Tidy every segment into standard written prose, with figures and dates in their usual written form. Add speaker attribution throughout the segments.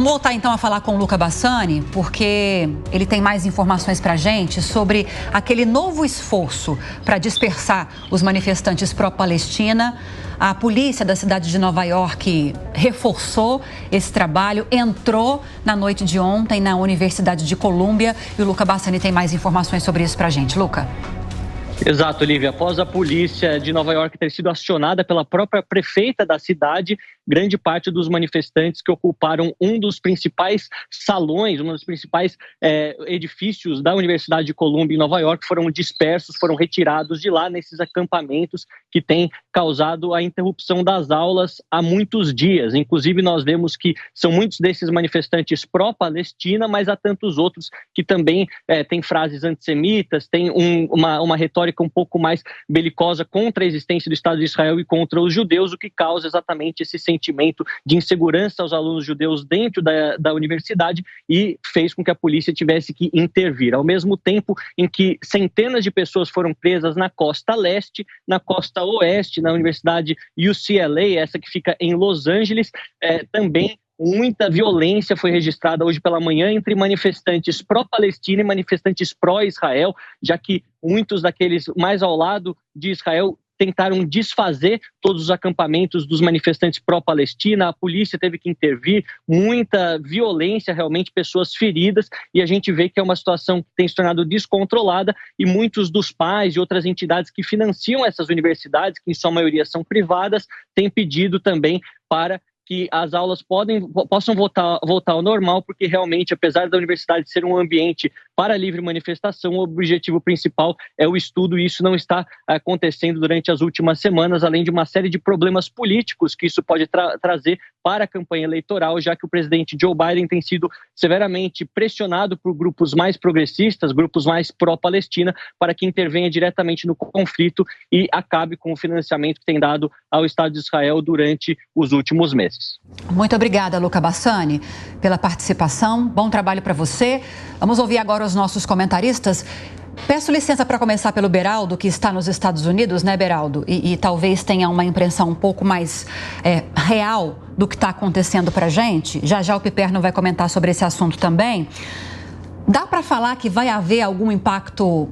Speaker 1: Vamos voltar então a falar com o Luca Bassani, porque ele tem mais informações para a gente sobre aquele novo esforço para dispersar os manifestantes pró-Palestina. A polícia da cidade de Nova York reforçou esse trabalho, entrou na noite de ontem na Universidade de Colômbia e o Luca Bassani tem mais informações sobre isso para a gente. Luca.
Speaker 2: Exato, Lívia. Após a polícia de Nova York ter sido acionada pela própria prefeita da cidade, grande parte dos manifestantes que ocuparam um dos principais salões, um dos principais edifícios da Universidade de Colômbia em Nova York foram dispersos, foram retirados de lá nesses acampamentos que têm causado a interrupção das aulas há muitos dias. Inclusive, nós vemos que são muitos desses manifestantes pró-Palestina, mas há tantos outros que também têm frases antissemitas, têm uma retórica um pouco mais belicosa contra a existência do Estado de Israel e contra os judeus, o que causa exatamente esse sentimento de insegurança aos alunos judeus dentro da universidade e fez com que a polícia tivesse que intervir. Ao mesmo tempo em que centenas de pessoas foram presas na costa leste, na costa oeste, na Universidade UCLA, essa que fica em Los Angeles, também muita violência foi registrada hoje pela manhã entre manifestantes pró-Palestina e manifestantes pró-Israel, já que muitos daqueles mais ao lado de Israel tentaram desfazer todos os acampamentos dos manifestantes pró-Palestina. A polícia teve que intervir, muita violência, realmente pessoas feridas, e a gente vê que é uma situação que tem se tornado descontrolada e muitos dos pais e outras entidades que financiam essas universidades, que em sua maioria são privadas, têm pedido também para que as aulas possam voltar ao normal, porque realmente, apesar da universidade ser um ambiente para livre manifestação, o objetivo principal é o estudo e isso não está acontecendo durante as últimas semanas, além de uma série de problemas políticos que isso pode trazer para a campanha eleitoral, já que o presidente Joe Biden tem sido severamente pressionado por grupos mais progressistas, grupos mais pró-Palestina, para que intervenha diretamente no conflito e acabe com o financiamento que tem dado ao Estado de Israel durante os últimos meses.
Speaker 1: Muito obrigada, Luca Bassani, pela participação. Bom trabalho para você. Vamos ouvir agora os nossos comentaristas. Peço licença para começar pelo Beraldo, que está nos Estados Unidos, né, Beraldo? E talvez tenha uma impressão um pouco mais real do que está acontecendo para a gente. Já o Piperno vai comentar sobre esse assunto também. Dá para falar que vai haver algum impacto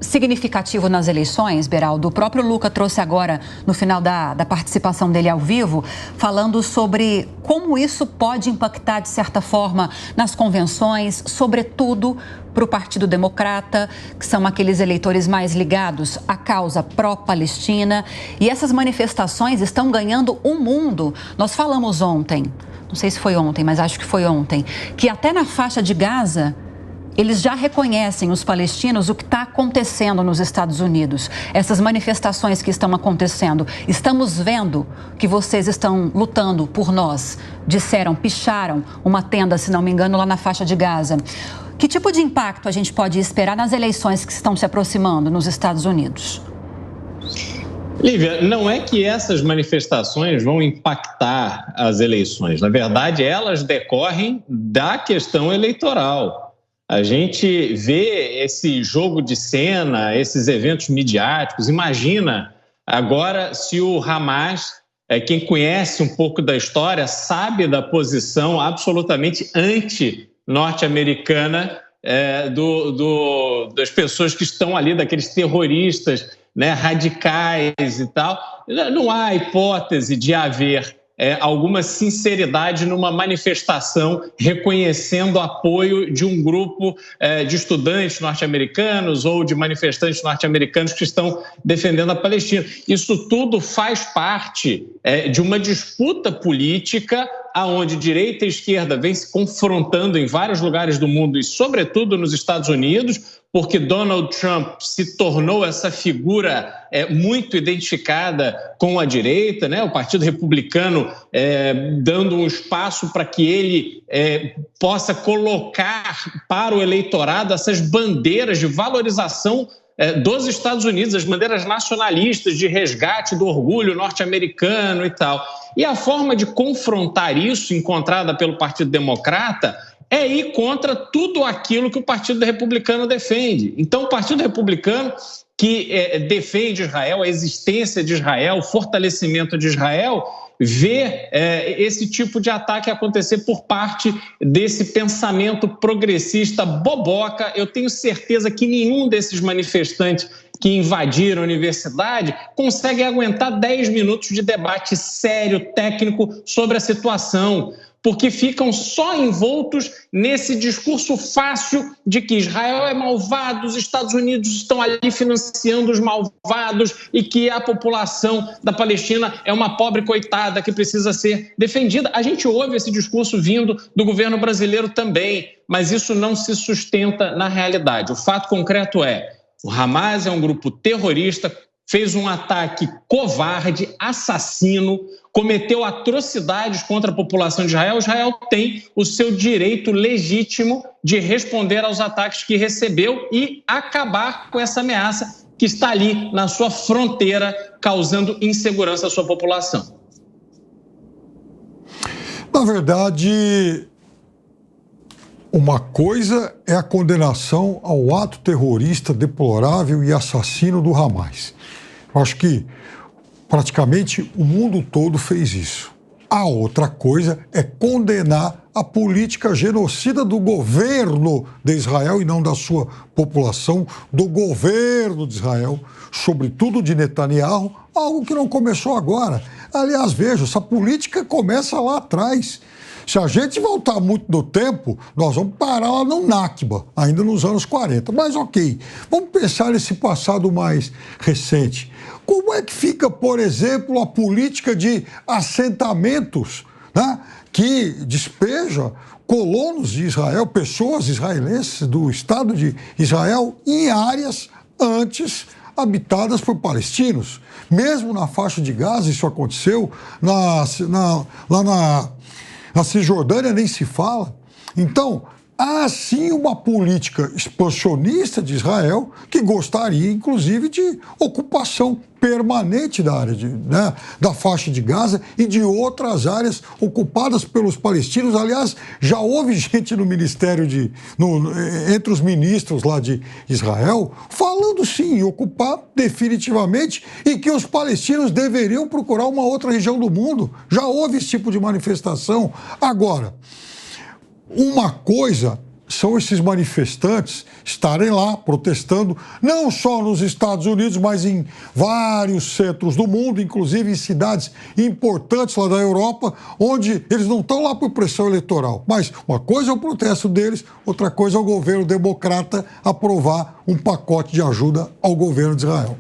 Speaker 1: significativo nas eleições, Beraldo? O próprio Luca trouxe agora, no final da participação dele ao vivo, falando sobre como isso pode impactar, de certa forma, nas convenções, sobretudo para o Partido Democrata, que são aqueles eleitores mais ligados à causa pró-Palestina. E essas manifestações estão ganhando um mundo. Nós falamos ontem, não sei se foi ontem, mas acho que foi ontem, que até na faixa de Gaza eles já reconhecem, os palestinos, o que está acontecendo nos Estados Unidos. Essas manifestações que estão acontecendo. Estamos vendo que vocês estão lutando por nós. Disseram, picharam uma tenda, se não me engano, lá na faixa de Gaza. Que tipo de impacto a gente pode esperar nas eleições que estão se aproximando nos Estados Unidos?
Speaker 3: Lívia, não é que essas manifestações vão impactar as eleições. Na verdade, elas decorrem da questão eleitoral. A gente vê esse jogo de cena, esses eventos midiáticos. Imagina agora se o Hamas, quem conhece um pouco da história, sabe da posição absolutamente anti-norte-americana das pessoas que estão ali, daqueles terroristas, né, radicais e tal. Não há hipótese de haver alguma sinceridade numa manifestação reconhecendo o apoio de um grupo de estudantes norte-americanos ou de manifestantes norte-americanos que estão defendendo a Palestina. Isso tudo faz parte de uma disputa política onde direita e esquerda vêm se confrontando em vários lugares do mundo e, sobretudo, nos Estados Unidos, porque Donald Trump se tornou essa figura muito identificada com a direita, né? O Partido Republicano dando um espaço para que ele possa colocar para o eleitorado essas bandeiras de valorização dos Estados Unidos, as bandeiras nacionalistas de resgate do orgulho norte-americano e tal. E a forma de confrontar isso, encontrada pelo Partido Democrata, é ir contra tudo aquilo que o Partido Republicano defende. Então, o Partido Republicano, que defende Israel, a existência de Israel, o fortalecimento de Israel, ver esse tipo de ataque acontecer por parte desse pensamento progressista boboca. Eu tenho certeza que nenhum desses manifestantes que invadiram a universidade consegue aguentar 10 minutos de debate sério, técnico, sobre a situação, porque ficam só envoltos nesse discurso fácil de que Israel é malvado, os Estados Unidos estão ali financiando os malvados e que a população da Palestina é uma pobre coitada que precisa ser defendida. A gente ouve esse discurso vindo do governo brasileiro também, mas isso não se sustenta na realidade. O fato concreto é: o Hamas é um grupo terrorista, fez um ataque covarde, assassino, cometeu atrocidades contra a população de Israel. Israel tem o seu direito legítimo de responder aos ataques que recebeu e acabar com essa ameaça que está ali na sua fronteira, causando insegurança à sua população.
Speaker 4: Na verdade, uma coisa é a condenação ao ato terrorista deplorável e assassino do Hamas. Eu acho que praticamente o mundo todo fez isso. A outra coisa é condenar a política genocida do governo de Israel e não da sua população, do governo de Israel, sobretudo de Netanyahu, algo que não começou agora. Aliás, veja, essa política começa lá atrás. Se a gente voltar muito no tempo, nós vamos parar lá no Nakba, ainda nos anos 40. Mas ok, vamos pensar nesse passado mais recente. Como é que fica, por exemplo, a política de assentamentos, né, que despeja colonos de Israel, pessoas israelenses do Estado de Israel, em áreas antes habitadas por palestinos? Mesmo na faixa de Gaza isso aconteceu, lá na Cisjordânia nem se fala. Então, há sim uma política expansionista de Israel que gostaria, inclusive, de ocupação permanente da área da faixa de Gaza e de outras áreas ocupadas pelos palestinos. Aliás, já houve gente no ministério entre os ministros lá de Israel falando sim em ocupar definitivamente e que os palestinos deveriam procurar uma outra região do mundo. Já houve esse tipo de manifestação. Agora, uma coisa são esses manifestantes estarem lá protestando, não só nos Estados Unidos, mas em vários centros do mundo, inclusive em cidades importantes lá da Europa, onde eles não estão lá por pressão eleitoral. Mas uma coisa é o protesto deles, outra coisa é o governo democrata aprovar um pacote de ajuda ao governo de Israel.